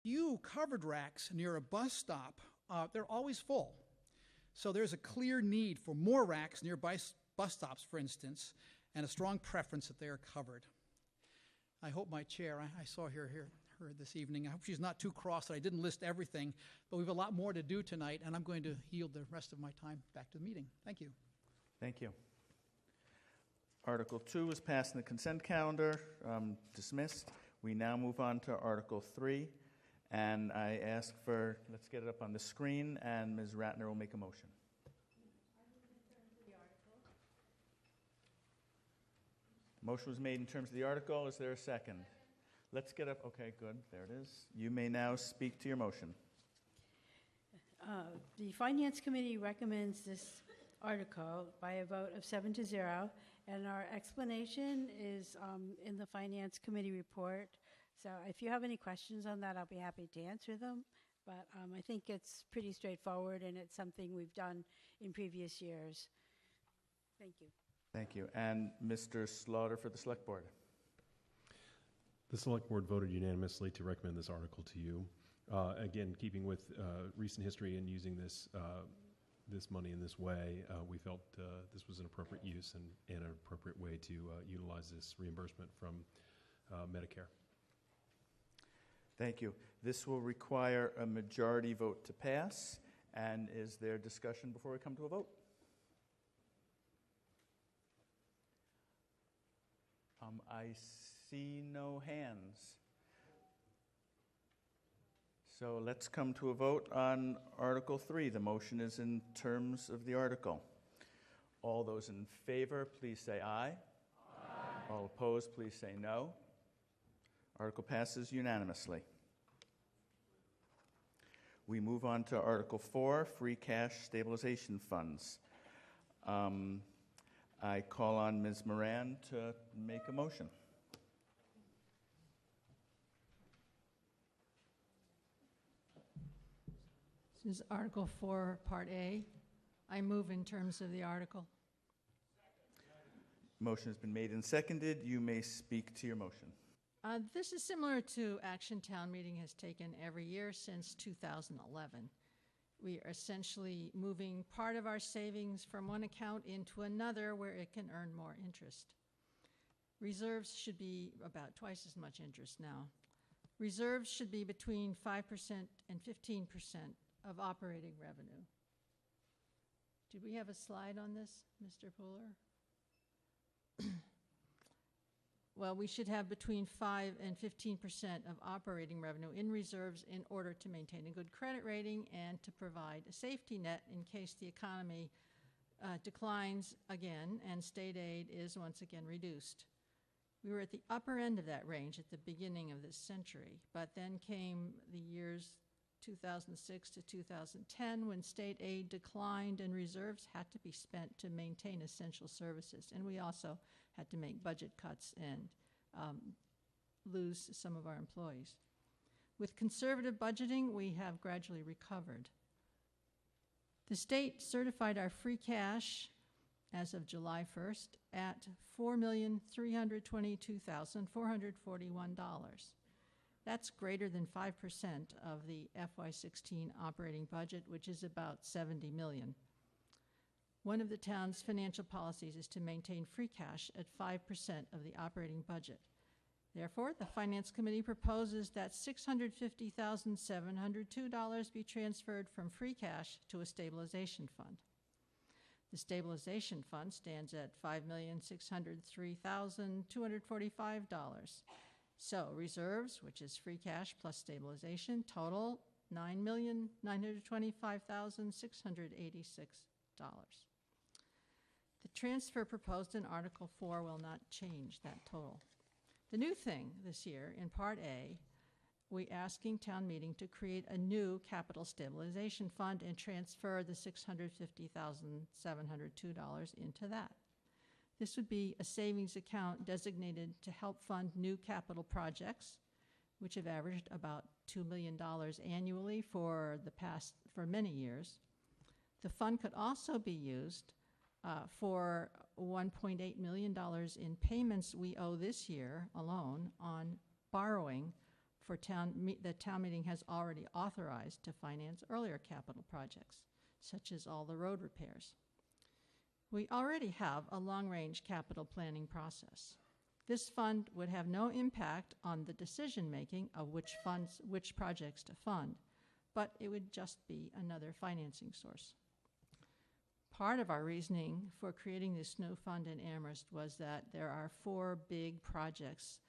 few covered racks near a bus stop, they're always full. So there's a clear need for more racks near bus stops, for instance, and a strong preference that they are covered. I hope my chair, I saw her this evening, I hope she's not too cross that I didn't list everything, but we have a lot more to do tonight, and I'm going to yield the rest of my time back to the meeting. Thank you. Thank you. Article 2 is passed in the consent calendar, dismissed. We now move on to Article 3, and I ask for, let's get it up on the screen, and Ms. Ratner will make a motion. Motion was made in terms of the article. Is there a second? Let's get up. Okay, good. There it is. You may now speak to your motion. The Finance Committee recommends this article by a vote of 7-0, and our explanation is in the Finance Committee report. So if you have any questions on that, I'll be happy to answer them. But I think it's pretty straightforward, and it's something we've done in previous years. Thank you. Thank you. And Mr. Slaughter for the Select Board. The Select Board voted unanimously to recommend this article to you. Again, keeping with recent history and using this money in this way, we felt this was an appropriate use and an appropriate way to utilize this reimbursement from Medicare. Thank you. This will require a majority vote to pass. And is there discussion before we come to a vote? I see no hands. So let's come to a vote on Article 3. The motion is in terms of the article. All those in favor, please say aye. Aye. All opposed, please say no. Article passes unanimously. We move on to Article 4, Free Cash Stabilization Funds. I call on Ms. Moran to make a motion. This is Article 4, Part A. I move in terms of the article. Motion has been made and seconded. You may speak to your motion. This is similar to action town meeting has taken every year since 2011. We are essentially moving part of our savings from one account into another where it can earn more interest. Reserves should be about twice as much interest now. Reserves should be between 5% and 15% of operating revenue. Did we have a slide on this, Mr. Pooler? Well, we should have between 5 and 15% of operating revenue in reserves in order to maintain a good credit rating and to provide a safety net in case the economy declines again and state aid is once again reduced. We were at the upper end of that range at the beginning of this century, but then came the years 2006 to 2010 when state aid declined and reserves had to be spent to maintain essential services. And we also had to make budget cuts and lose some of our employees. With conservative budgeting, we have gradually recovered. The state certified our free cash as of July 1st at $4,322,441. That's greater than 5% of the FY16 operating budget, which is about $70 million. One of the town's financial policies is to maintain free cash at 5% of the operating budget. Therefore, the Finance Committee proposes that $650,702 be transferred from free cash to a stabilization fund. The stabilization fund stands at $5,603,245. So reserves, which is free cash plus stabilization, total $9,925,686. The transfer proposed in Article 4 will not change that total. The new thing this year in Part A, we're asking town meeting to create a new capital stabilization fund and transfer the $650,702 into that. This would be a savings account designated to help fund new capital projects, which have averaged about $2 million annually for many years. The fund could also be used for $1.8 million in payments we owe this year alone on borrowing the town meeting has already authorized to finance earlier capital projects, such as all the road repairs. We already have a long-range capital planning process. This fund would have no impact on the decision-making of which projects to fund, but it would just be another financing source. Part of our reasoning for creating this new fund in Amherst was that there are 4 big projects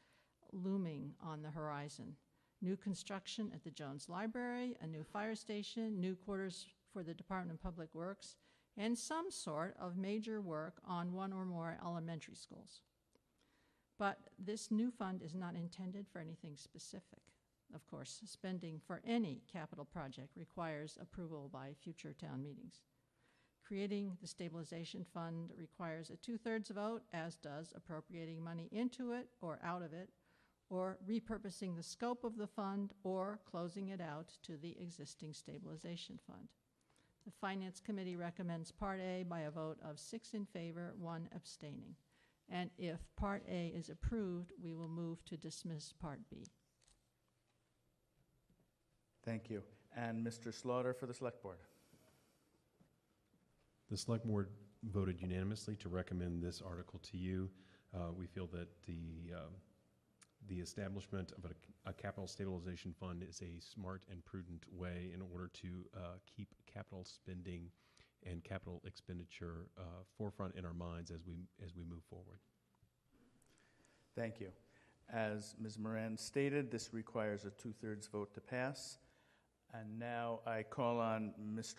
looming on the horizon. New construction at the Jones Library, a new fire station, new quarters for the Department of Public Works, and some sort of major work on 1 or more elementary schools. But this new fund is not intended for anything specific. Of course, spending for any capital project requires approval by future town meetings. Creating the stabilization fund requires a 2/3 vote, as does appropriating money into it or out of it, or repurposing the scope of the fund, or closing it out to the existing stabilization fund. The Finance Committee recommends Part A by a vote of 6 in favor, 1 abstaining. And if Part A is approved, we will move to dismiss Part B. Thank you. And Mr. Slaughter for the Select Board. The Select Board voted unanimously to recommend this article to you. We feel that the establishment of a capital stabilization fund is a smart and prudent way in order to keep capital spending and capital expenditure forefront in our minds as we move forward. Thank you. As Ms. Moran stated, this requires a 2/3 vote to pass. And now I call on Mr.